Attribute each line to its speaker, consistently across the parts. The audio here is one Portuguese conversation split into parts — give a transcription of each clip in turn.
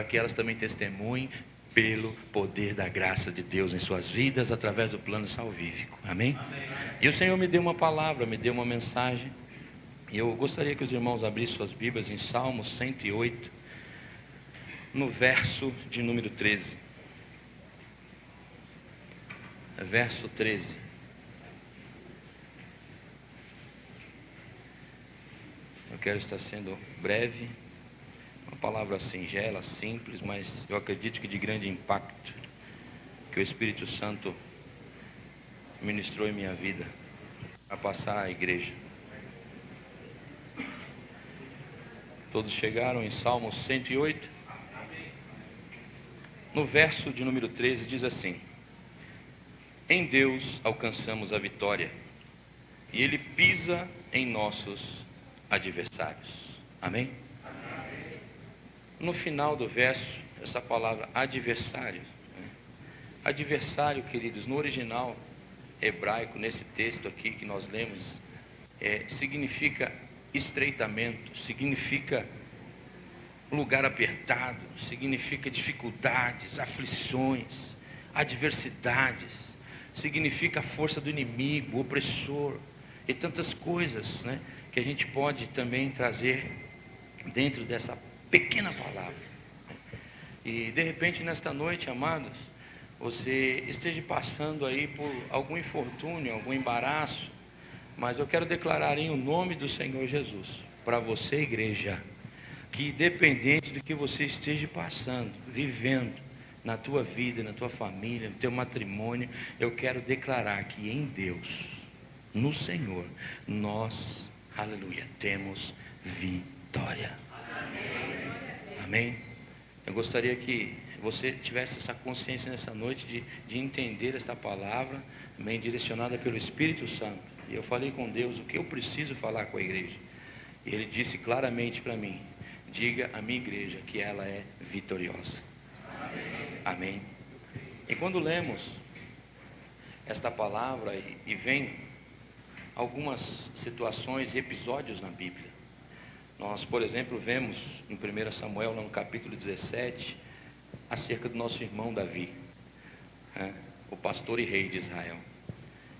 Speaker 1: para que elas também testemunhem pelo poder da graça de Deus em suas vidas, através do plano salvífico. Amém? E o Senhor me deu uma palavra, me deu uma mensagem. E eu gostaria que os irmãos abrissem suas Bíblias em Salmos 108, no verso de número 13. Verso 13. Eu quero estar sendo breve. Uma palavra singela, simples, mas eu acredito que de grande impacto, que o Espírito Santo ministrou em minha vida, para passar à igreja. Todos chegaram em Salmos 108? No verso de número 13 diz assim: em Deus alcançamos a vitória, e Ele pisa em nossos adversários. Amém? No final do verso, essa palavra adversário, adversário, queridos, no original hebraico, nesse texto aqui que nós lemos, significa estreitamento, significa lugar apertado, significa dificuldades, aflições, adversidades, significa a força do inimigo, o opressor, e tantas coisas, que a gente pode também trazer dentro dessa pequena palavra. E de repente nesta noite, amados, você esteja passando aí por algum infortúnio, algum embaraço, mas eu quero declarar em o nome do Senhor Jesus, para você, igreja, que independente do que você esteja passando, vivendo na tua vida, na tua família, no teu matrimônio, eu quero declarar que em Deus, no Senhor, nós, aleluia, temos vitória. Amém? Eu gostaria que você tivesse essa consciência nessa noite de entender esta palavra, amém, direcionada pelo Espírito Santo. E eu falei com Deus o que eu preciso falar com a igreja. E Ele disse claramente para mim: diga à minha igreja que ela é vitoriosa. Amém? E quando lemos esta palavra e vem algumas situações e episódios na Bíblia, nós, por exemplo, vemos em 1 Samuel, no capítulo 17, acerca do nosso irmão Davi, o pastor e rei de Israel.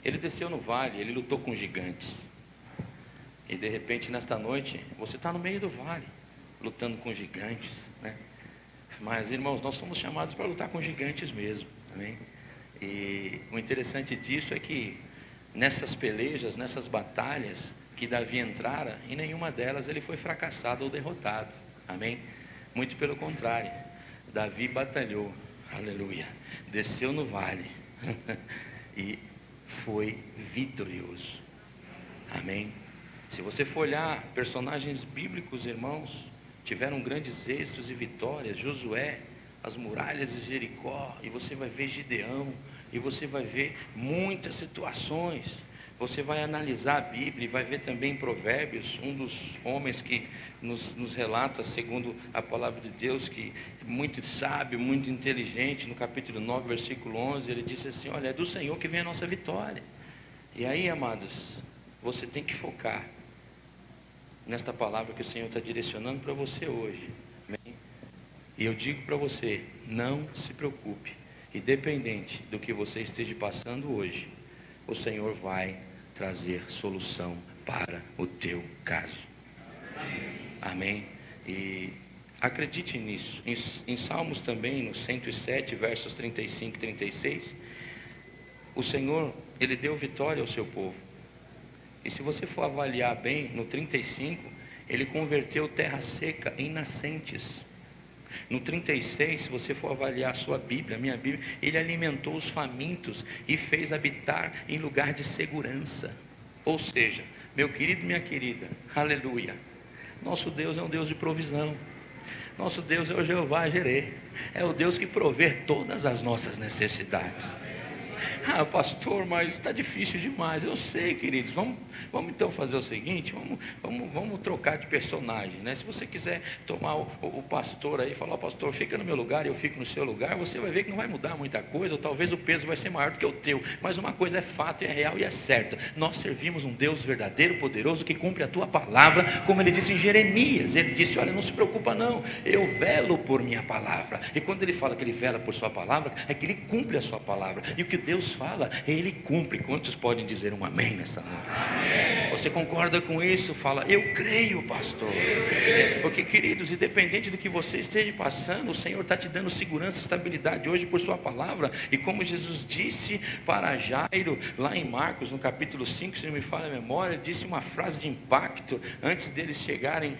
Speaker 1: Ele desceu no vale, ele lutou com gigantes. E de repente, nesta noite, você está no meio do vale, lutando com gigantes, Mas, irmãos, nós somos chamados para lutar com gigantes mesmo, amém? E o interessante disso é que nessas pelejas, nessas batalhas que Davi entrara, em nenhuma delas ele foi fracassado ou derrotado, amém? Muito pelo contrário, Davi batalhou, aleluia, desceu no vale e foi vitorioso, amém? Se você for olhar personagens bíblicos, irmãos, tiveram grandes êxitos e vitórias. Josué, as muralhas de Jericó, e você vai ver Gideão, e você vai ver muitas situações. Você vai analisar a Bíblia e vai ver também Provérbios, um dos homens que nos relata, segundo a palavra de Deus, que muito sábio, muito inteligente, no capítulo 9, versículo 11, ele disse assim: olha, é do Senhor que vem a nossa vitória. E aí, amados, você tem que focar nesta palavra que o Senhor está direcionando para você hoje, amém? E eu digo para você, não se preocupe, independente do que você esteja passando hoje, o Senhor vai trazer solução para o teu caso, amém? E acredite nisso. Em Salmos também, no 107, versos 35 e 36, o Senhor, Ele deu vitória ao seu povo. E se você for avaliar bem, no 35, Ele converteu terra seca em nascentes. No 36, se você for avaliar a sua Bíblia, a minha Bíblia, Ele alimentou os famintos e fez habitar em lugar de segurança. Ou seja, meu querido e minha querida, aleluia, nosso Deus é um Deus de provisão. Nosso Deus é o Jeová Jireh, é o Deus que provê todas as nossas necessidades. Ah, pastor, mas está difícil demais. Eu sei, queridos. Vamos então fazer o seguinte: vamos trocar de personagem, né? Se você quiser tomar o pastor aí e falar: pastor, fica no meu lugar e eu fico no seu lugar, você vai ver que não vai mudar muita coisa, ou talvez o peso vai ser maior do que o teu. Mas uma coisa é fato, é real e é certa: nós servimos um Deus verdadeiro, poderoso, que cumpre a tua palavra, como ele disse em Jeremias. Ele disse: olha, não se preocupa não, eu velo por minha palavra. E quando ele fala que ele vela por sua palavra, é que ele cumpre a sua palavra. E o que Deus fala, ele cumpre. Quantos podem dizer um amém nesta noite? Amém. Você concorda com isso? Fala: eu creio, pastor. Porque, queridos, independente do que você esteja passando, o Senhor está te dando segurança e estabilidade hoje por sua palavra. E como Jesus disse para Jairo, lá em Marcos, no capítulo 5, se não me falha a memória, ele disse uma frase de impacto antes deles chegarem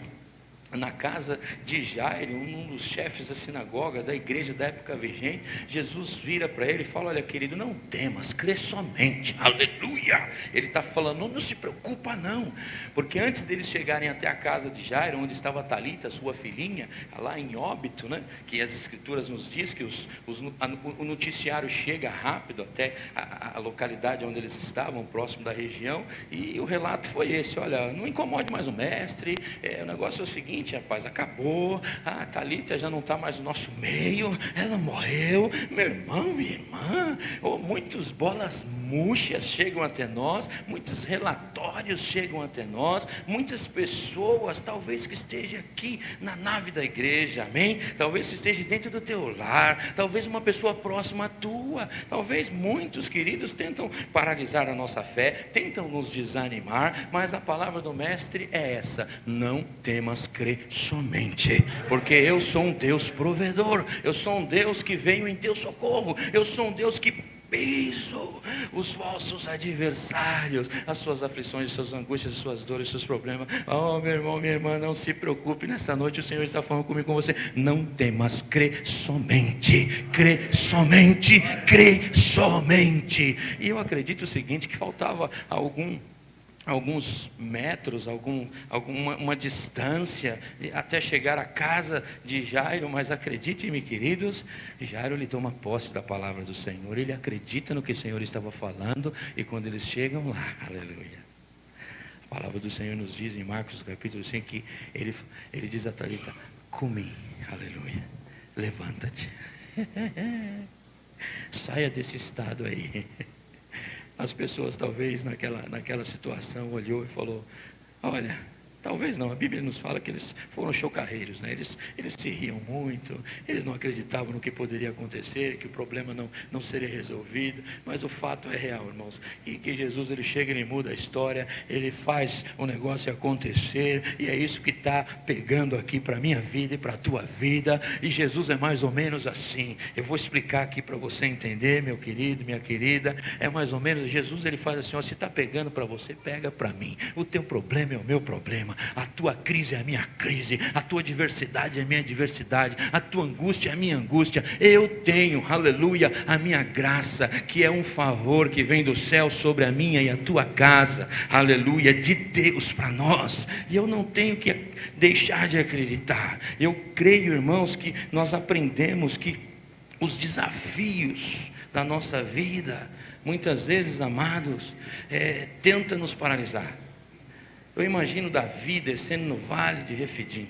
Speaker 1: na casa de Jairo, um dos chefes da sinagoga, da igreja da época vigente. Jesus vira para ele e fala: olha, querido, não temas, crê somente. Aleluia. Ele está falando: não se preocupa não, porque antes deles chegarem até a casa de Jairo, onde estava Talita, sua filhinha, lá em óbito, né, que as escrituras nos diz que o noticiário chega rápido até a localidade onde eles estavam, próximo da região, e o relato foi esse: olha, não incomode mais o mestre, o negócio é o seguinte, rapaz, acabou, a Talita já não está mais no nosso meio, ela morreu. Meu irmão, minha irmã, muitas bolas murchas chegam até nós, muitos relatórios chegam até nós, muitas pessoas, talvez que esteja aqui na nave da igreja, amém? Talvez que esteja dentro do teu lar, talvez uma pessoa próxima à tua, talvez muitos, queridos, tentam paralisar a nossa fé, tentam nos desanimar, mas a palavra do mestre é essa: não temas, crê somente, porque eu sou um Deus provedor, eu sou um Deus que veio em teu socorro, eu sou um Deus que piso os vossos adversários, as suas aflições, as suas angústias, as suas dores, os seus problemas. Oh, meu irmão, minha irmã, não se preocupe, nesta noite o Senhor está falando comigo, com você: não temas, crê somente, crê somente, crê somente. E eu acredito o seguinte, que faltava alguns metros, uma distância até chegar à casa de Jairo, mas acredite-me, queridos, Jairo, ele toma posse da palavra do Senhor, ele acredita no que o Senhor estava falando, e quando eles chegam lá, aleluia, a palavra do Senhor nos diz em Marcos capítulo 5, que ele diz a Talita: come, aleluia, levanta-te, saia desse estado aí. As pessoas talvez naquela situação olhou e falou: olha, talvez não, a Bíblia nos fala que eles foram chocarreiros, né? Eles se riam muito, eles não acreditavam no que poderia acontecer, que o problema não seria resolvido, mas o fato é real, irmãos, e que Jesus, ele chega, ele muda a história, ele faz o negócio acontecer, e é isso que está pegando aqui para a minha vida e para a tua vida. E Jesus é mais ou menos assim, eu vou explicar aqui para você entender, meu querido, minha querida, é mais ou menos, Jesus, ele faz assim: ó, se está pegando para você, pega para mim, o teu problema é o meu problema, a tua crise é a minha crise, a tua diversidade é a minha diversidade, a tua angústia é a minha angústia. Eu tenho, aleluia, a minha graça, que é um favor que vem do céu sobre a minha e a tua casa, aleluia, de Deus para nós. E eu não tenho que deixar de acreditar. Eu creio, irmãos, que nós aprendemos que os desafios da nossa vida, muitas vezes, amados, tentam nos paralisar. Eu imagino Davi descendo no vale de Refidim,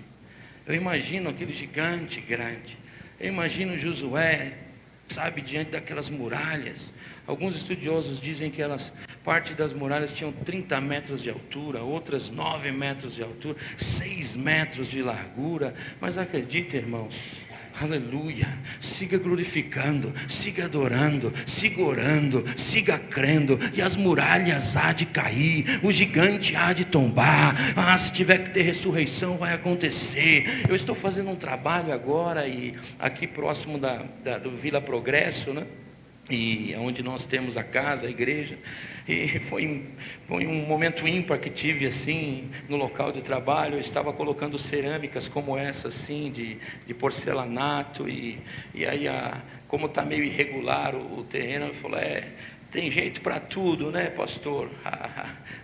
Speaker 1: eu imagino aquele gigante grande, eu imagino Josué, sabe, diante daquelas muralhas. Alguns estudiosos dizem que parte das muralhas tinham 30 metros de altura, outras 9 metros de altura, 6 metros de largura. Mas acredite, irmãos, aleluia, siga glorificando, siga adorando, siga orando, siga crendo, e as muralhas há de cair, o gigante há de tombar. Se tiver que ter ressurreição, vai acontecer. Eu estou fazendo um trabalho agora, e aqui próximo do Vila Progresso, né? E onde nós temos a casa, a igreja, e foi um momento ímpar que tive assim no local de trabalho. Eu estava colocando cerâmicas como essa assim, de porcelanato, e aí como está meio irregular o terreno, eu falei: tem jeito para tudo, né, pastor?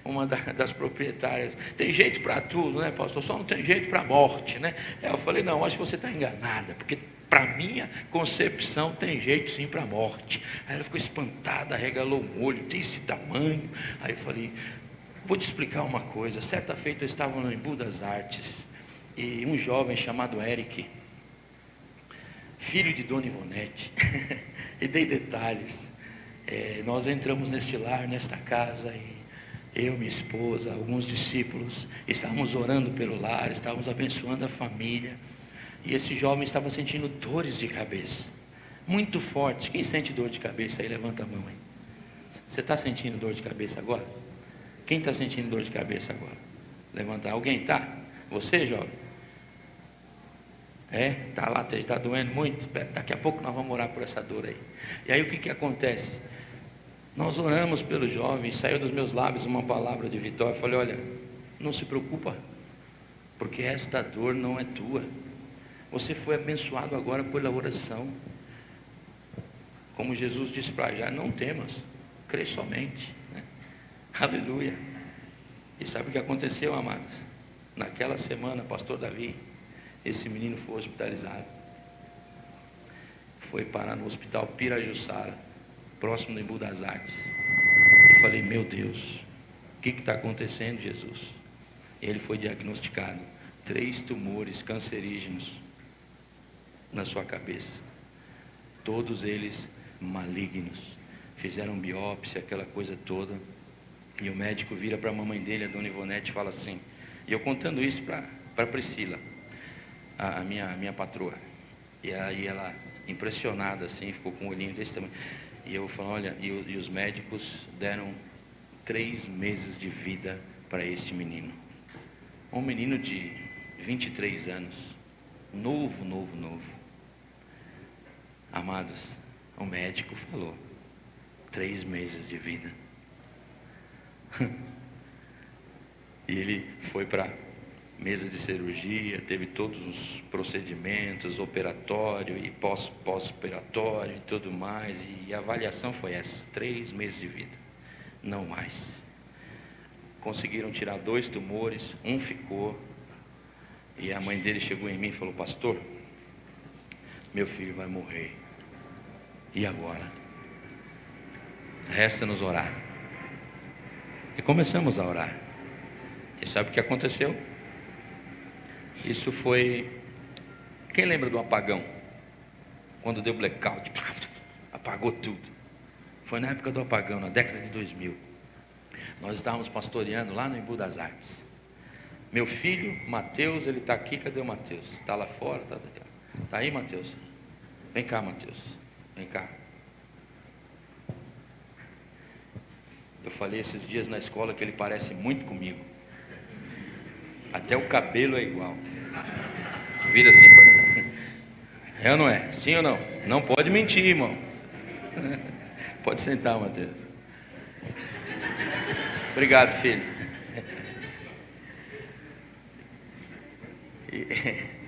Speaker 1: Uma das proprietárias: tem jeito para tudo, né, pastor? Só não tem jeito para a morte, né? Eu falei: não, acho que você está enganada, porque Para minha concepção, tem jeito sim para a morte. Aí ela ficou espantada, regalou um olho desse tamanho. Aí eu falei, vou te explicar uma coisa. Certa feita eu estava no Embu das Artes, e um jovem chamado Eric, filho de Dona Ivonete, e dei detalhes. Nós entramos neste lar, nesta casa, e eu, minha esposa, alguns discípulos, estávamos orando pelo lar, estávamos abençoando a família, e esse jovem estava sentindo dores de cabeça, muito forte. Quem sente dor de cabeça aí, levanta a mão aí. Você está sentindo dor de cabeça agora? Quem está sentindo dor de cabeça agora? Levanta. Alguém está? Você, jovem? Está lá, está doendo muito? Daqui a pouco nós vamos orar por essa dor aí. E aí o que acontece? Nós oramos pelo jovem, saiu dos meus lábios uma palavra de vitória. Eu falei, olha, não se preocupa, porque esta dor não é tua. Você foi abençoado agora pela oração. Como Jesus disse para Jairo, não temas, crê somente, né? Aleluia. E sabe o que aconteceu, amados? Naquela semana, pastor Davi, esse menino foi hospitalizado. Foi parar no hospital Pirajussara, próximo do Embu das Artes. Eu falei, meu Deus, o que está acontecendo, Jesus? E ele foi diagnosticado 3 tumores cancerígenos na sua cabeça, todos eles malignos. Fizeram biópsia, aquela coisa toda, e o médico vira para a mamãe dele, a Dona Ivonete, e fala assim, e eu contando isso para Priscila, a minha patroa, e aí ela, impressionada assim, ficou com um olhinho desse tamanho, e eu falo, olha, e os médicos deram 3 meses de vida para este menino, um menino de 23 anos, novo. Amados, o médico falou, 3 meses de vida. E ele foi para mesa de cirurgia, teve todos os procedimentos, operatório e pós-operatório e tudo mais, e a avaliação foi essa, 3 meses de vida, não mais. Conseguiram tirar 2 tumores, um ficou, e a mãe dele chegou em mim e falou, pastor, meu filho vai morrer, e agora? Resta-nos orar. E começamos a orar. E sabe o que aconteceu? Isso foi... Quem lembra do apagão? Quando deu blackout, apagou tudo. Foi na época do apagão, na década de 2000. Nós estávamos pastoreando lá no Embu das Artes. Meu filho, Mateus, ele está aqui. Cadê o Mateus? Está lá fora? Está aí, Mateus? Vem cá, Mateus. Vem cá. Eu falei esses dias na escola que ele parece muito comigo. Até o cabelo é igual. Vira assim para... É ou não é? Sim ou não? Não pode mentir, irmão. Pode sentar, Mateus. Obrigado, filho.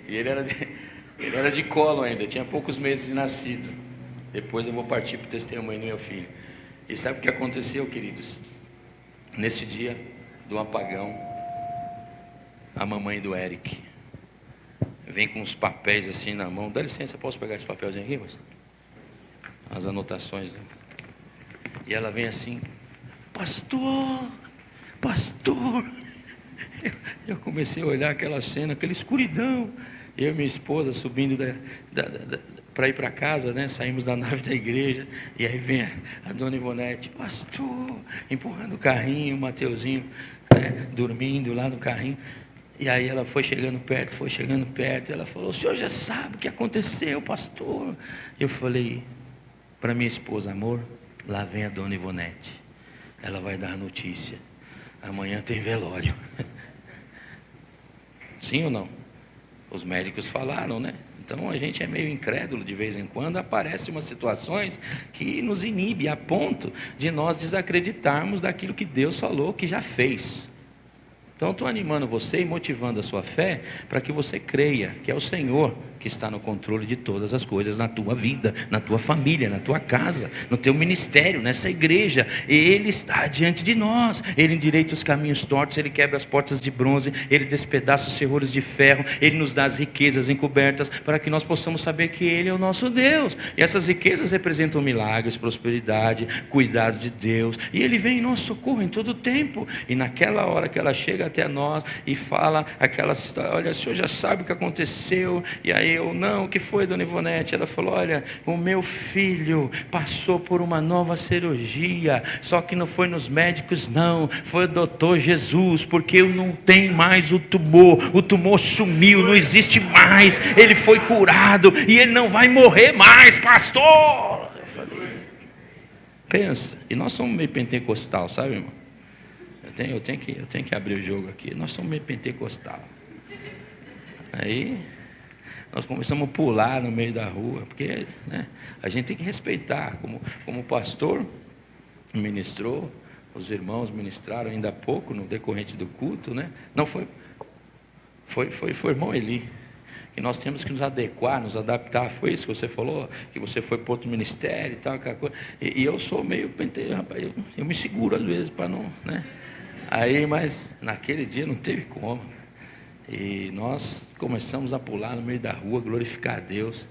Speaker 1: E ele era de colo ainda, tinha poucos meses de nascido. Depois eu vou partir para o testemunho do meu filho. E sabe o que aconteceu, queridos? Nesse dia do apagão, a mamãe do Eric vem com uns papéis assim na mão. Dá licença, posso pegar esse papelzinho aqui, moça? As anotações. E ela vem assim, pastor. Eu comecei a olhar aquela cena, aquela escuridão. Eu e minha esposa subindo para ir para casa, né? Saímos da nave da igreja, e aí vem a Dona Ivonete, pastor, empurrando o carrinho, o Mateuzinho, né? Dormindo lá no carrinho. E aí ela foi chegando perto, ela falou, o senhor já sabe o que aconteceu, pastor? Eu falei para minha esposa, amor, lá vem a Dona Ivonete, ela vai dar a notícia, amanhã tem velório. Sim ou não? Os médicos falaram, né? Então a gente é meio incrédulo de vez em quando, aparecem umas situações que nos inibe a ponto de nós desacreditarmos daquilo que Deus falou, que já fez. Então estou animando você e motivando a sua fé para que você creia que é o Senhor que está no controle de todas as coisas na tua vida, na tua família, na tua casa, no teu ministério, nessa igreja. Ele está diante de nós. Ele endireita os caminhos tortos, Ele quebra as portas de bronze, Ele despedaça os ferrolhos de ferro, Ele nos dá as riquezas encobertas para que nós possamos saber que Ele é o nosso Deus. E essas riquezas representam milagres, prosperidade, cuidado de Deus. E Ele vem em nosso socorro em todo o tempo. E naquela hora que ela chega até nós e fala aquela história: olha, o senhor já sabe o que aconteceu. E aí eu: não, o que foi, dona Ivonete? Ela falou: olha, o meu filho passou por uma nova cirurgia, só que não foi nos médicos não, foi o doutor Jesus, porque não tem mais o tumor sumiu, não existe mais, ele foi curado e ele não vai morrer mais, pastor. Eu falei: pensa. E nós somos meio pentecostal, sabe, irmão? Eu tenho que abrir o jogo aqui. Nós somos meio pentecostal. Aí nós começamos a pular no meio da rua, porque, né, a gente tem que respeitar. Como o pastor ministrou, os irmãos ministraram ainda há pouco no decorrente do culto, né? Não foi o irmão Eli. E nós temos que nos adequar, nos adaptar. Foi isso que você falou, que você foi para outro ministério e tal, aquela coisa. E eu sou meio pentecostal, rapaz, eu me seguro às vezes para não, né? Aí, mas naquele dia não teve como. E nós começamos a pular no meio da rua, glorificar a Deus.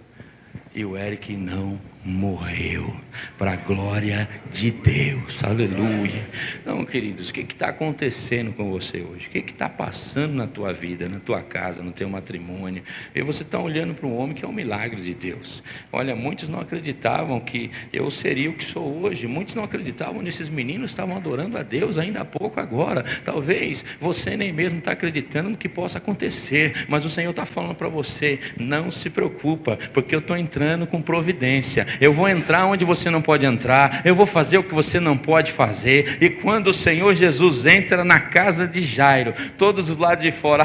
Speaker 1: E o Eric não morreu, para a glória de Deus, aleluia. Não, queridos, o que está acontecendo com você hoje? O que está passando na tua vida, na tua casa, no teu matrimônio? E você está olhando para um homem que é um milagre de Deus. Olha, muitos não acreditavam que eu seria o que sou hoje, muitos não acreditavam nesses meninos, estavam adorando a Deus ainda há pouco agora. Talvez você nem mesmo está acreditando no que possa acontecer, mas o Senhor está falando para você: não se preocupa, porque eu estou entrando com providência. Eu vou entrar onde você não pode entrar, eu vou fazer o que você não pode fazer. E quando o Senhor Jesus entra na casa de Jairo, todos os lados de fora,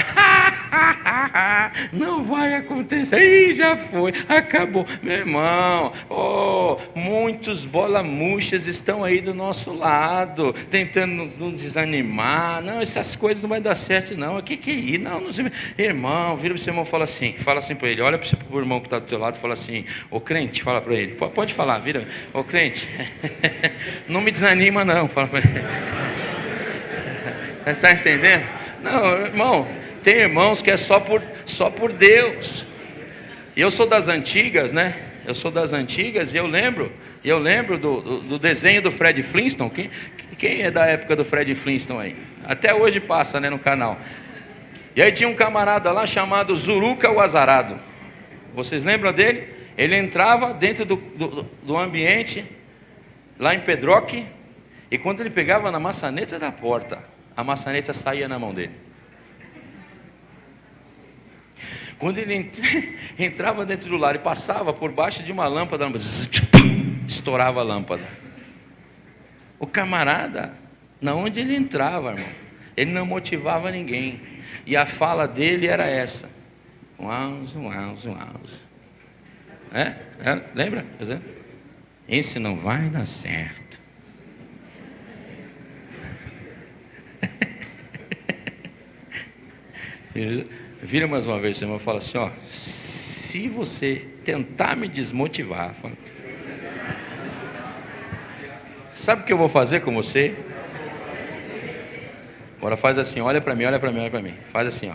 Speaker 1: não vai acontecer. Ih, já foi, acabou. Meu irmão, muitos bola murchas estão aí do nosso lado, tentando nos desanimar. Não, essas coisas não vai dar certo não. O que é isso? Não sei. Irmão, vira para o seu irmão e fala assim para ele. Olha para o irmão que está do teu lado e fala assim: ô crente, fala para ele. Pode falar, vira. Ô crente, não me desanima não. Fala para ele. Está entendendo? Não, irmão, tem irmãos que é só por Deus. E eu sou das antigas, né? Eu sou das antigas e eu lembro do desenho do Fred Flintstone. Quem é da época do Fred Flintstone aí? Até hoje passa, né, no canal. E aí tinha um camarada lá chamado Zuruca o Azarado. Vocês lembram dele? Ele entrava dentro do ambiente, lá em Pedroque, e quando ele pegava na maçaneta da porta, a maçaneta saía na mão dele. Quando ele entrava dentro do lar e passava por baixo de uma lâmpada, estourava a lâmpada. O camarada, na onde ele entrava, irmão, ele não motivava ninguém. E a fala dele era essa: lembra? Esse não vai dar certo. Vira mais uma vez, irmão, fala assim: se você tentar me desmotivar, sabe o que eu vou fazer com você? Agora faz assim, olha para mim. Faz assim,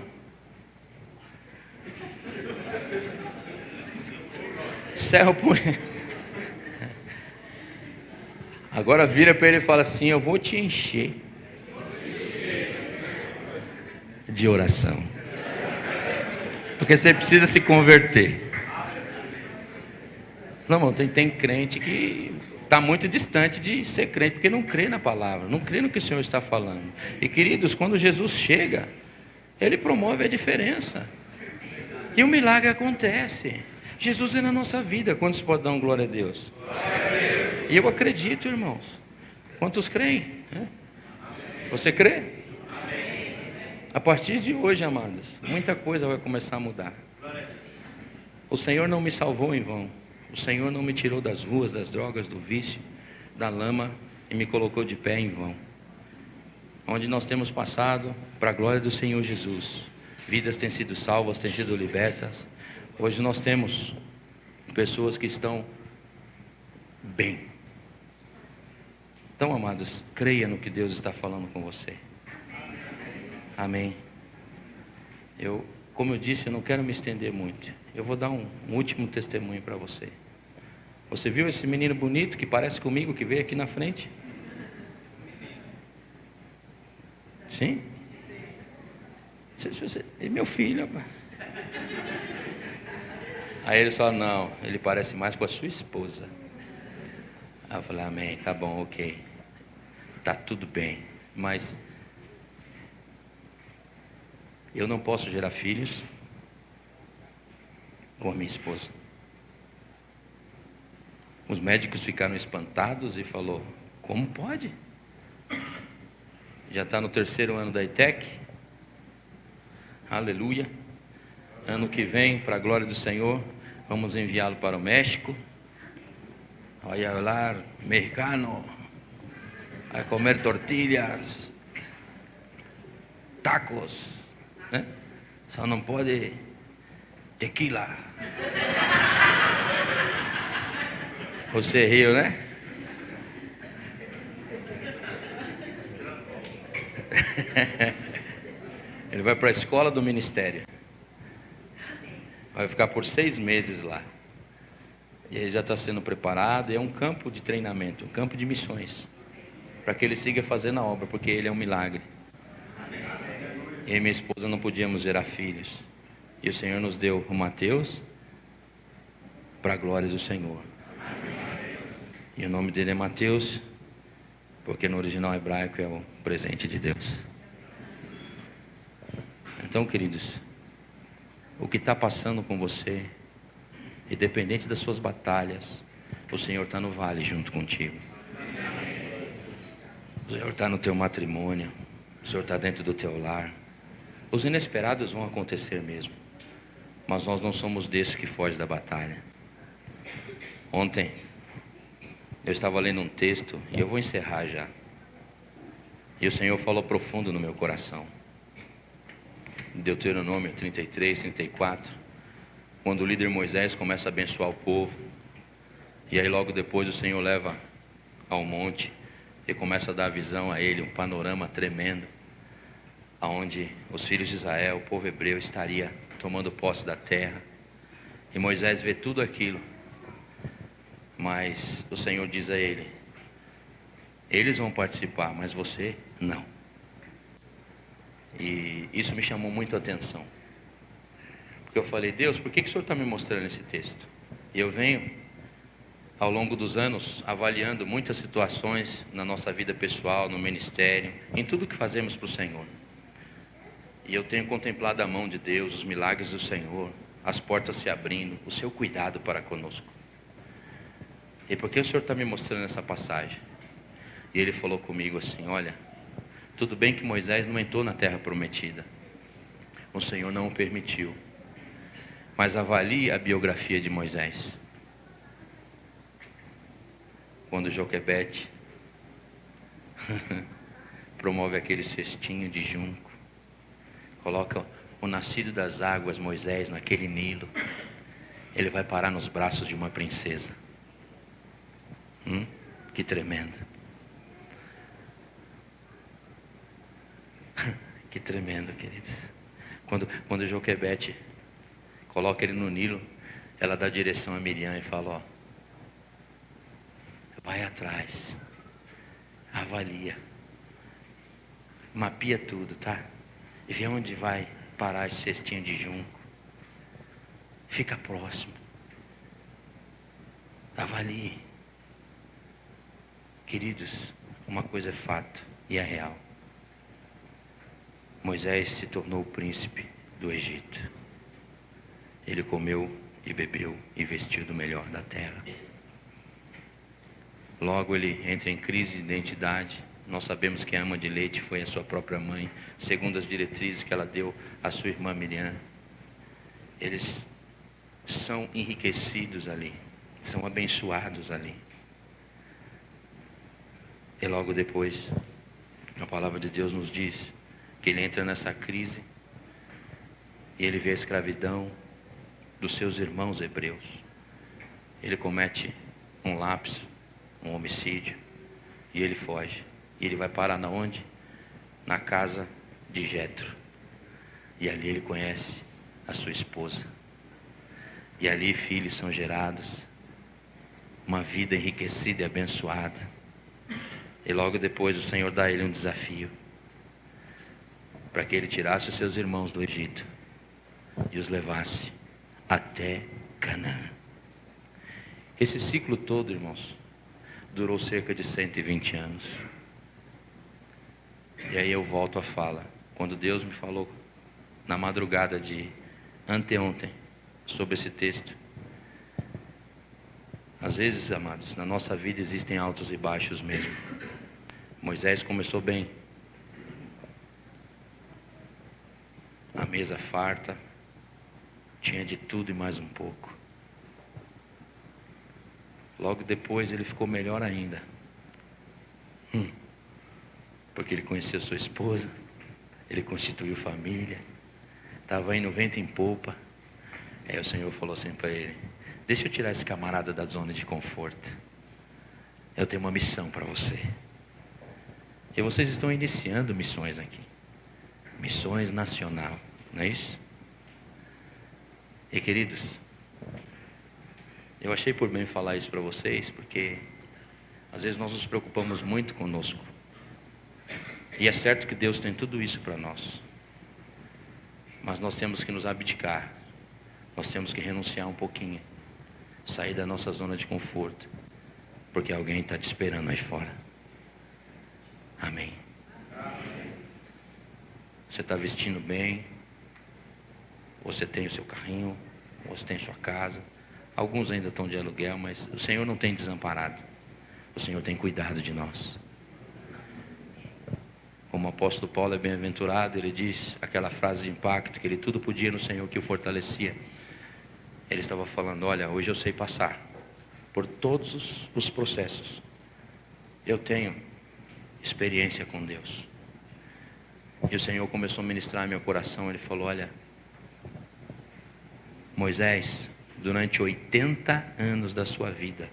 Speaker 1: Cerra o punho. Agora vira para ele e fala assim: eu vou te encher de oração, porque você precisa se converter. Não, irmão, tem crente que está muito distante de ser crente, porque não crê na palavra, não crê no que o Senhor está falando. E queridos, quando Jesus chega, Ele promove a diferença, e o milagre acontece. Jesus é na nossa vida. Quantos podem dar glória a Deus? E eu acredito, irmãos. Quantos creem? Você crê? A partir de hoje, amados, muita coisa vai começar a mudar. O Senhor não me salvou em vão. O Senhor não me tirou das ruas, das drogas, do vício, da lama, e me colocou de pé em vão. onde nós temos passado para a glória do Senhor Jesus. Vidas têm sido salvas, têm sido libertas. Hoje nós temos pessoas que estão bem. Então, amados, creia no que Deus está falando com você. Amém. Como eu disse, eu não quero me estender muito. Eu vou dar um último testemunho para você. Você viu esse menino bonito que parece comigo, que veio aqui na frente? Sim? É meu filho, rapaz. Aí eles falaram, não, ele parece mais com a sua esposa. Aí eu falei, amém, tá bom, ok. Tá tudo bem, mas eu não posso gerar filhos com a minha esposa. Os médicos ficaram espantados e falou, como pode? Já está no 3º ano da ITEC. Aleluia. Ano que vem, para a glória do Senhor, vamos enviá-lo para o México. Vai falar mexicano, vai comer tortilhas, tacos, né? Só não pode tequila. Você riu, né? Ele vai para a escola do ministério. Vai ficar por 6 meses lá. E ele já está sendo preparado. E é um campo de treinamento, um campo de missões, para que ele siga fazendo a obra, porque ele é um milagre. Eu e minha esposa não podíamos gerar filhos. E o Senhor nos deu o Mateus para a glória do Senhor. E o nome dele é Mateus, porque no original hebraico é o presente de Deus. Então, queridos, o que está passando com você, independente das suas batalhas, o Senhor está no vale junto contigo. O Senhor está no teu matrimônio, o Senhor está dentro do teu lar. Os inesperados vão acontecer mesmo, mas nós não somos desses que fogem da batalha. Ontem eu estava lendo um texto, e eu vou encerrar já, e o Senhor falou profundo no meu coração. Deuteronômio 33, 34, quando o líder Moisés começa a abençoar o povo, e aí logo depois o Senhor leva ao monte e começa a dar visão a ele, um panorama tremendo, aonde os filhos de Israel, o povo hebreu, estaria tomando posse da terra, e Moisés vê tudo aquilo, mas o Senhor diz a ele, eles vão participar, mas você não. E isso me chamou muito a atenção, porque eu falei, Deus, por que o Senhor está me mostrando esse texto? E eu venho, ao longo dos anos, avaliando muitas situações na nossa vida pessoal, no ministério, em tudo que fazemos para o Senhor. E eu tenho contemplado a mão de Deus, os milagres do Senhor, as portas se abrindo, o seu cuidado para conosco. E por que o Senhor está me mostrando essa passagem? E Ele falou comigo assim, olha, tudo bem que Moisés não entrou na terra prometida, o Senhor não o permitiu, mas avalie a biografia de Moisés. Quando Joquebede promove aquele cestinho de junco, coloca o nascido das águas, Moisés, naquele Nilo, ele vai parar nos braços de uma princesa. Que tremendo. Que tremendo, queridos. Quando Joquebede coloca ele no Nilo, ela dá direção a Miriam e fala, ó, vai atrás, avalia, mapeia tudo, tá? E vê onde vai parar esse cestinho de junco. Fica próximo. Avalie. Queridos, uma coisa é fato e é real. Moisés se tornou o príncipe do Egito. Ele comeu e bebeu e vestiu do melhor da terra. Logo ele entra em crise de identidade. Nós sabemos que a ama de leite foi a sua própria mãe, segundo as diretrizes que ela deu à sua irmã Miriam. Eles são enriquecidos ali, são abençoados ali. E logo depois, A palavra de Deus nos diz que ele entra nessa crise e ele vê a escravidão dos seus irmãos hebreus. Ele comete um lapso, um homicídio, e ele foge. E ele vai parar na onde? Na casa de Jetro. E ali ele conhece a sua esposa. E ali filhos são gerados. Uma vida enriquecida e abençoada. E logo depois o Senhor dá a ele um desafio. Para que ele tirasse os seus irmãos do Egito. E os levasse até Canaã. Esse ciclo todo, irmãos, durou cerca de 120 anos. E aí eu volto à fala. Quando Deus me falou na madrugada de anteontem sobre esse texto. Às vezes, amados, na nossa vida existem altos e baixos mesmo. Moisés começou bem. A mesa farta, tinha de tudo e mais um pouco. Logo depois ele ficou melhor ainda. Porque ele conheceu sua esposa, ele constituiu família, estava indo vento em popa. Aí o Senhor falou assim para ele: deixa eu tirar esse camarada da zona de conforto. Eu tenho uma missão para você. E vocês estão iniciando missões aqui. Missões nacional, não é isso? E queridos, eu achei por bem falar isso para vocês, porque às vezes nós nos preocupamos muito conosco. E é certo que Deus tem tudo isso para nós. Mas nós temos que nos abdicar. Nós temos que renunciar um pouquinho. Sair da nossa zona de conforto. Porque alguém está te esperando aí fora. Amém. Você está vestindo bem. Você tem o seu carrinho. Você tem sua casa. Alguns ainda estão de aluguel, mas o Senhor não tem desamparado. O Senhor tem cuidado de nós. Como o apóstolo Paulo é bem-aventurado, ele diz aquela frase de impacto, que ele tudo podia no Senhor que o fortalecia. Ele estava falando: olha, hoje eu sei passar por todos os processos. Eu tenho experiência com Deus. E o Senhor começou a ministrar meu coração. Ele falou: olha, Moisés, durante 80 anos da sua vida,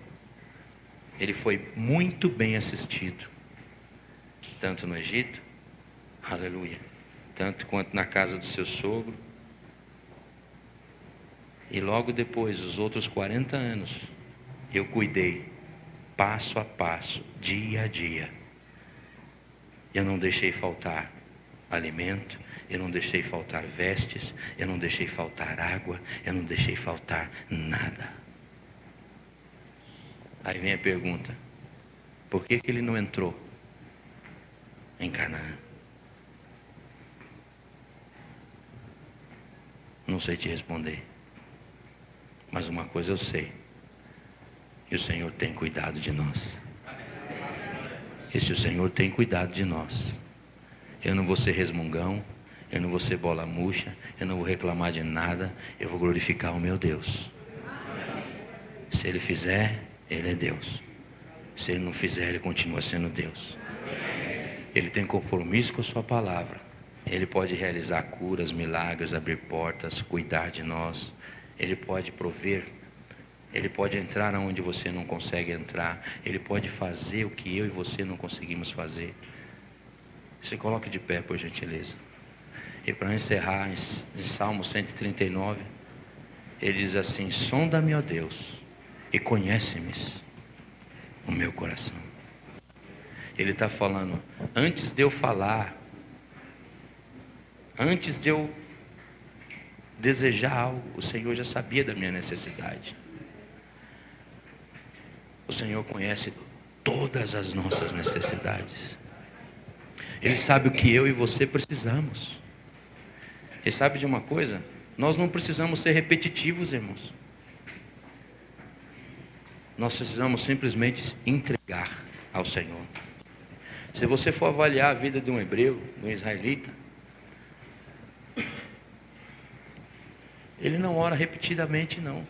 Speaker 1: ele foi muito bem assistido. Tanto no Egito, aleluia, tanto quanto na casa do seu sogro. E logo depois, os outros 40 anos, eu cuidei, passo a passo, dia a dia. Eu não deixei faltar alimento, eu não deixei faltar vestes, eu não deixei faltar água, eu não deixei faltar nada. Aí vem a pergunta: por que ele não entrou em Canaã? Não sei te responder. Mas uma coisa eu sei: que o Senhor tem cuidado de nós. E se o Senhor tem cuidado de nós, eu não vou ser resmungão, eu não vou ser bola murcha, eu não vou reclamar de nada, eu vou glorificar o meu Deus. Se Ele fizer, Ele é Deus. Se Ele não fizer, Ele continua sendo Deus. Ele tem compromisso com a sua palavra. Ele pode realizar curas, milagres, abrir portas, cuidar de nós. Ele pode prover. Ele pode entrar onde você não consegue entrar. Ele pode fazer o que eu e você não conseguimos fazer. Se coloque de pé, por gentileza. E para encerrar, em Salmo 139, ele diz assim: sonda-me, ó Deus, e conhece-me o meu coração. Ele está falando: antes de eu falar, antes de eu desejar algo, o Senhor já sabia da minha necessidade. O Senhor conhece todas as nossas necessidades. Ele sabe o que eu e você precisamos. Ele sabe de uma coisa: nós não precisamos ser repetitivos, irmãos. Nós precisamos simplesmente entregar ao Senhor. Se você for avaliar a vida de um hebreu, de um israelita, ele não ora repetidamente, não.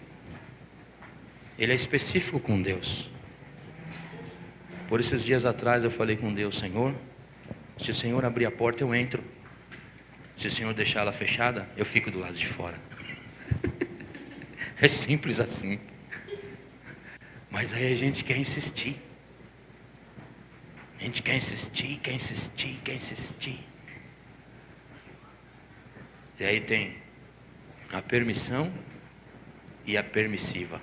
Speaker 1: Ele é específico com Deus. Por esses dias atrás eu falei com Deus: Senhor, Se o Senhor abrir a porta, eu entro. Se o Senhor deixar ela fechada, eu fico do lado de fora. É simples assim. Mas aí a gente quer insistir. A gente quer insistir, quer insistir, quer insistir. E aí tem a permissão e a permissiva.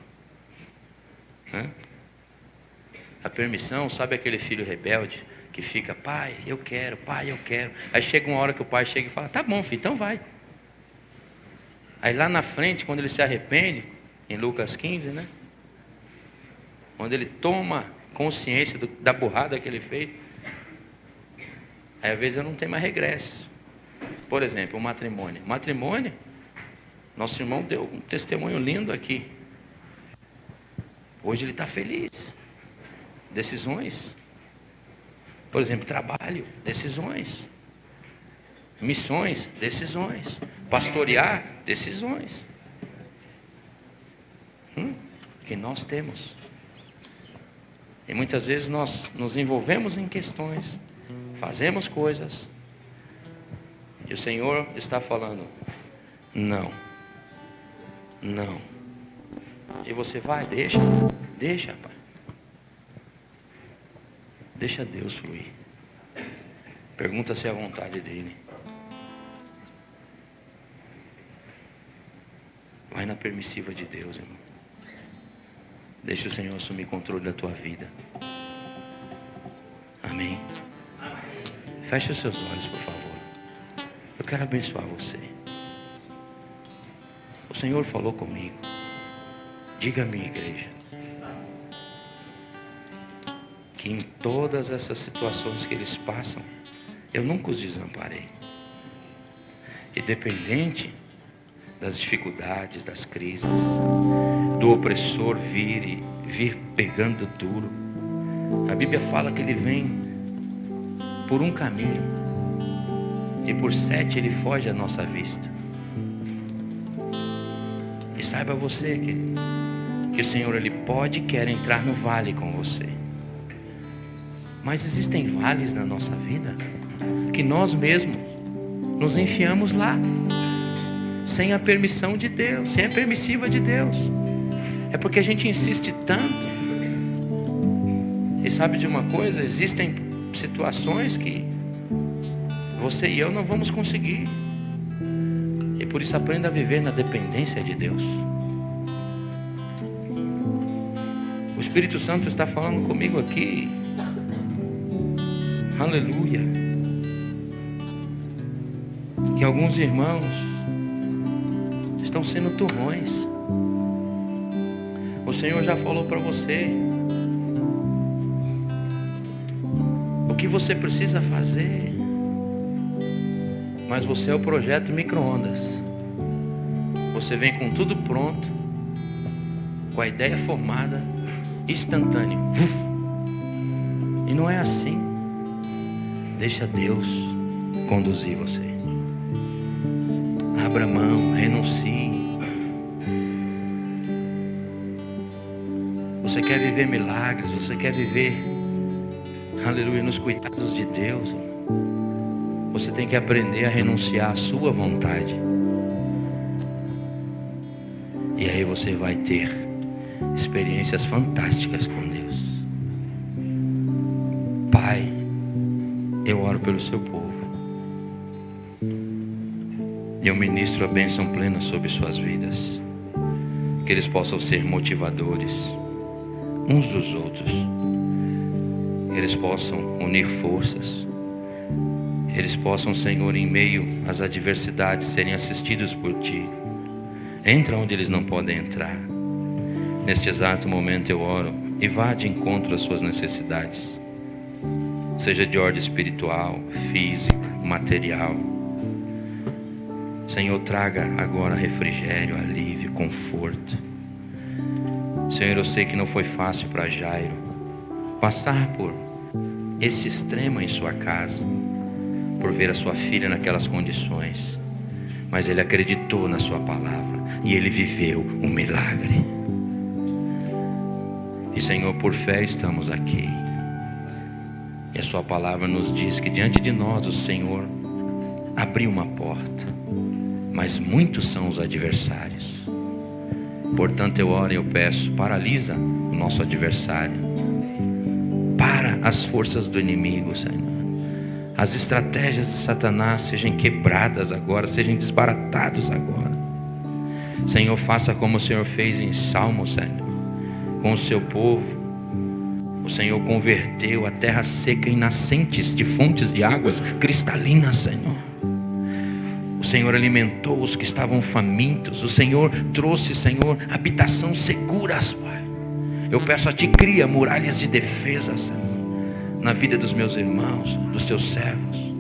Speaker 1: A permissão, sabe aquele filho rebelde que fica, pai, eu quero, pai, eu quero. Aí chega uma hora que o pai chega e fala, tá bom, filho, então vai. Aí lá na frente, quando ele se arrepende, em Lucas 15, né? Quando ele toma consciência da burrada que ele fez, aí às vezes eu não tenho mais regresso. Por exemplo, o matrimônio. Matrimônio, nosso irmão deu um testemunho lindo aqui. Hoje ele está feliz. Decisões. Por exemplo, trabalho, decisões. Missões, decisões. Pastorear, decisões. Que nós temos. E muitas vezes nós nos envolvemos em questões, fazemos coisas, e o Senhor está falando, não, não. E você vai, deixa, pai. Deixa Deus fluir. Pergunta se é a vontade dele. Vai na permissiva de Deus, irmão. Deixa o Senhor assumir controle da tua vida. Amém. Feche os seus olhos, por favor. Eu quero abençoar você. O Senhor falou comigo. Diga à minha igreja que em todas essas situações que eles passam, eu nunca os desamparei. Independente das dificuldades, das crises, do opressor vir pegando duro. A Bíblia fala que ele vem por um caminho e por 7 ele foge à nossa vista. E saiba você que o Senhor ele pode e quer entrar no vale com você. Mas existem vales na nossa vida que nós mesmos nos enfiamos lá, sem a permissão de Deus, sem a permissiva de Deus. É porque a gente insiste tanto. E sabe de uma coisa? Existem situações que você e eu não vamos conseguir. E por isso aprenda a viver na dependência de Deus. O Espírito Santo está falando comigo aqui. Aleluia. Que alguns irmãos estão sendo turrões. O Senhor já falou para você o que você precisa fazer. Mas você é o projeto micro-ondas. Você vem com tudo pronto, com a ideia formada, instantâneo. E não é assim. Deixa Deus conduzir você. Abra mão, renuncie. Você quer viver milagres, você quer viver, aleluia, nos cuidados de Deus. Você tem que aprender a renunciar à sua vontade. E aí você vai ter experiências fantásticas com Deus. Pai, eu oro pelo seu povo. E eu ministro a bênção plena sobre suas vidas. Que eles possam ser motivadores uns dos outros. Que eles possam unir forças. Eles possam, Senhor, em meio às adversidades, serem assistidos por Ti. Entra onde eles não podem entrar. Neste exato momento eu oro e vá de encontro às suas necessidades. Seja de ordem espiritual, física, material. Senhor, traga agora refrigério, alívio, conforto. Senhor, eu sei que não foi fácil para Jairo passar por esse extremo em sua casa, por ver a sua filha naquelas condições. Mas ele acreditou na sua palavra e ele viveu um milagre. E Senhor, por fé estamos aqui. E a sua palavra nos diz que diante de nós o Senhor abriu uma porta, mas muitos são os adversários. Portanto, eu oro e eu peço, paralisa o nosso adversário, para as forças do inimigo, Senhor. As estratégias de Satanás sejam quebradas agora, sejam desbaratados agora. Senhor, faça como o Senhor fez em Salmo, Senhor, com o seu povo. O Senhor converteu a terra seca em nascentes de fontes de águas cristalinas, Senhor. O Senhor alimentou os que estavam famintos. O Senhor trouxe, Senhor, habitação seguras, Pai. Eu peço a Ti, cria muralhas de defesa, Senhor, na vida dos meus irmãos, dos Teus servos.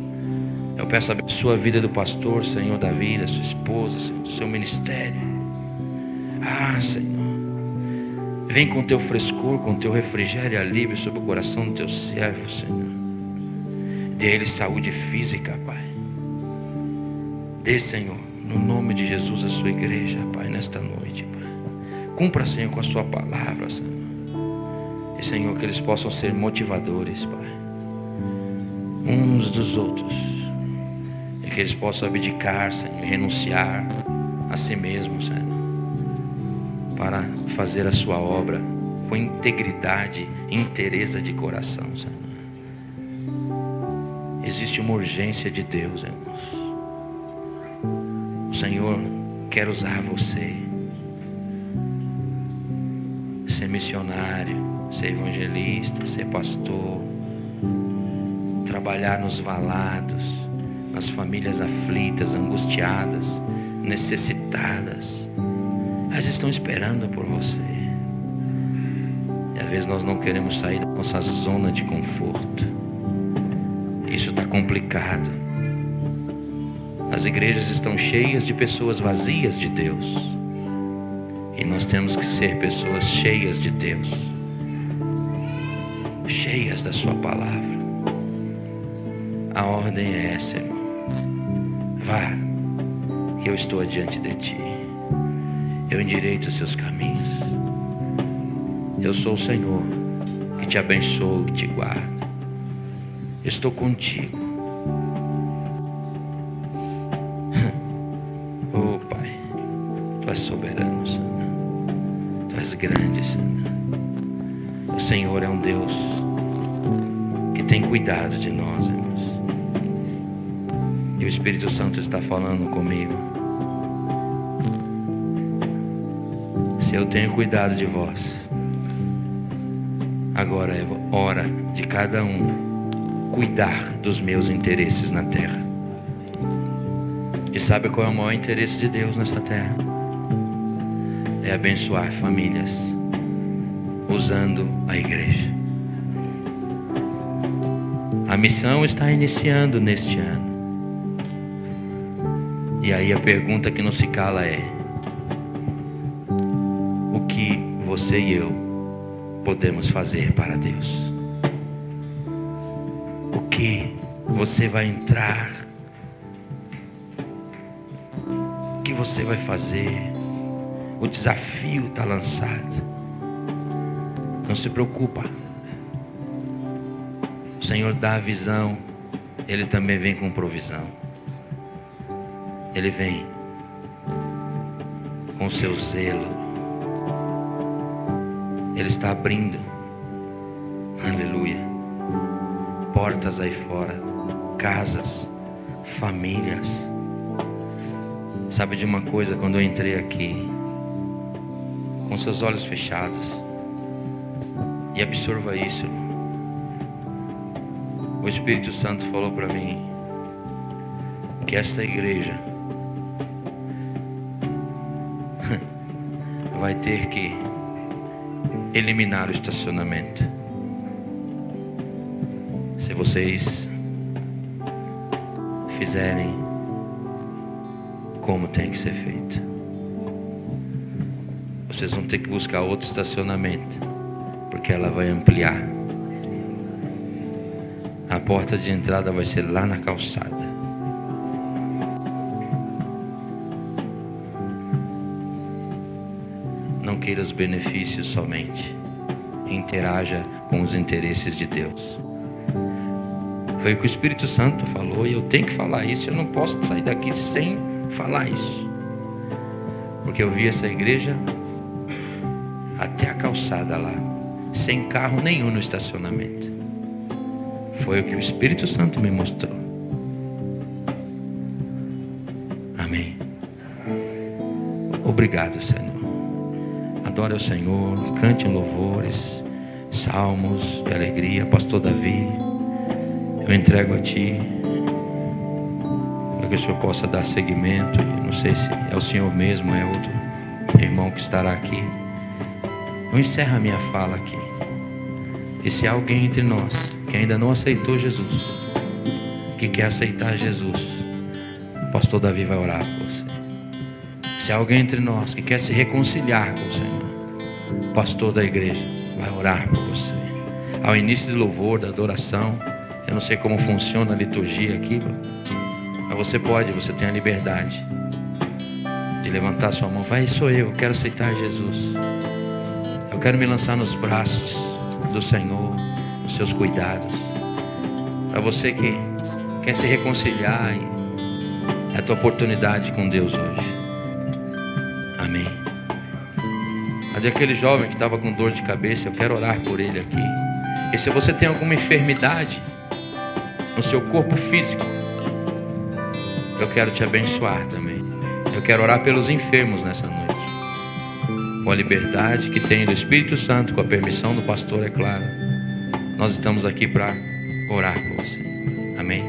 Speaker 1: Eu peço abençoa a vida do pastor, Senhor, Davi, da sua esposa, Senhor, do seu ministério. Senhor, vem com Teu frescor, com Teu refrigério e alívio sobre o coração do Teu servo, Senhor. Dê a ele saúde física, Pai. Dê, Senhor, no nome de Jesus, a sua igreja, Pai, nesta noite, Pai. Cumpra, Senhor, com a sua palavra, Senhor. E, Senhor, que eles possam ser motivadores, Pai, uns dos outros. E que eles possam abdicar, Senhor, renunciar a si mesmos, Senhor, para fazer a sua obra com integridade e inteireza de coração, Senhor. Existe uma urgência de Deus, irmãos. O Senhor quer usar você, ser missionário, ser evangelista, ser pastor, trabalhar nos valados, nas famílias aflitas, angustiadas, necessitadas. Elas estão esperando por você. E às vezes nós não queremos sair da nossa zona de conforto. Isso está complicado. As igrejas estão cheias de pessoas vazias de Deus. E nós temos que ser pessoas cheias de Deus, cheias da sua palavra. A ordem é essa, irmão. Vá, que eu estou adiante de ti. Eu endireito os seus caminhos. Eu sou o Senhor que te abençoo, que te guarda. Eu estou contigo. Oh, Pai, Tu és soberano, Senhor. Tu és grande, Senhor. O Senhor é um Deus que tem cuidado de nós, irmãos. E o Espírito Santo está falando comigo. Se eu tenho cuidado de vós, agora é hora de cada um cuidar dos meus interesses na terra. E sabe qual é o maior interesse de Deus nessa terra? É abençoar famílias, usando a igreja. A missão está iniciando neste ano. E aí a pergunta que não se cala é: o que você e eu podemos fazer para Deus? O que você vai entrar? O que você vai fazer? O desafio está lançado. Não se preocupa. O Senhor dá a visão, Ele também vem com provisão. Ele vem com seu zelo. Ele está abrindo, aleluia, portas aí fora, casas, famílias. Sabe de uma coisa? Quando eu entrei aqui, com seus olhos fechados, e absorva isso, o Espírito Santo falou para mim que esta igreja vai ter que eliminar o estacionamento. Se vocês fizerem como tem que ser feito, vocês vão ter que buscar outro estacionamento, porque ela vai ampliar. A porta de entrada vai ser lá na calçada. Não queira os benefícios somente. Interaja com os interesses de Deus. Foi o que o Espírito Santo falou, e eu tenho que falar isso. Eu não posso sair daqui sem falar isso, porque eu vi essa igreja até a calçada lá, sem carro nenhum no estacionamento. Foi o que o Espírito Santo me mostrou. Amém. Obrigado, Senhor. Adore ao Senhor, cante louvores, salmos de alegria. Pastor Davi, eu entrego a Ti, para que o Senhor possa dar seguimento. Não sei se é o Senhor mesmo, é outro irmão que estará aqui. Eu encerro a minha fala aqui. E se há alguém entre nós que ainda não aceitou Jesus, que quer aceitar Jesus, o pastor Davi vai orar por você. Se há alguém entre nós que quer se reconciliar com o Senhor, o pastor da igreja vai orar por você. Ao início do louvor, da adoração, eu não sei como funciona a liturgia aqui, mas você tem a liberdade de levantar sua mão. Vai, sou eu quero aceitar Jesus. Eu quero me lançar nos braços do Senhor, nos seus cuidados. Para você que quer se reconciliar, é a tua oportunidade com Deus hoje. Amém. Cadê aquele jovem que estava com dor de cabeça? Eu quero orar por ele aqui. E se você tem alguma enfermidade no seu corpo físico, eu quero te abençoar também. Eu quero orar pelos enfermos nessa noite, com a liberdade que tem do Espírito Santo, com a permissão do pastor, é claro. Nós estamos aqui para orar por você. Amém.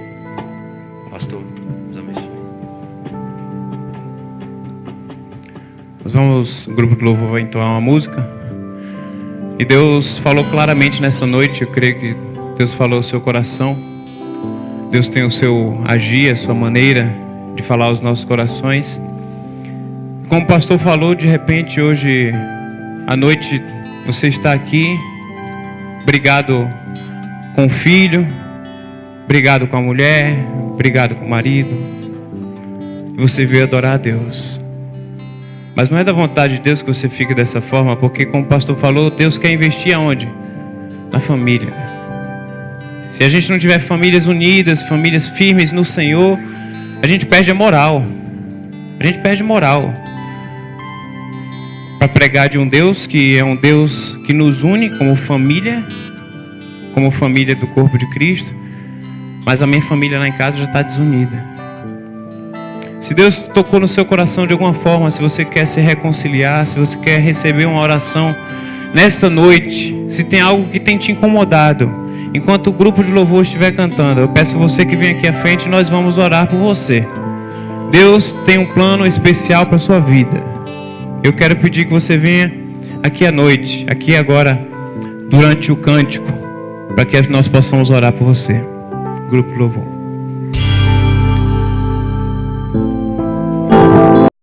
Speaker 1: Pastor, nos abençoe.
Speaker 2: O grupo do louvor vai entoar uma música. E Deus falou claramente nessa noite. Eu creio que Deus falou ao seu coração. Deus tem o seu agir, a sua maneira de falar aos nossos corações. Como o pastor falou, de repente hoje à noite você está aqui, brigado com o filho, brigado com a mulher, brigado com o marido, e você veio adorar a Deus. Mas não é da vontade de Deus que você fique dessa forma, porque como o pastor falou, Deus quer investir aonde? Na família. Se a gente não tiver famílias unidas, famílias firmes no Senhor, a gente perde a moral. A gente perde moral para pregar de um Deus que é um Deus que nos une como família do corpo de Cristo. Mas a minha família lá em casa já está desunida. Se Deus tocou no seu coração de alguma forma, se você quer se reconciliar, se você quer receber uma oração nesta noite, se tem algo que tem te incomodado, enquanto o grupo de louvor estiver cantando, eu peço a você que venha aqui à frente e nós vamos orar por você. Deus tem um plano especial para a sua vida. Eu quero pedir que você venha aqui à noite, aqui agora, durante o cântico, para que nós possamos orar por você. Grupo de louvor.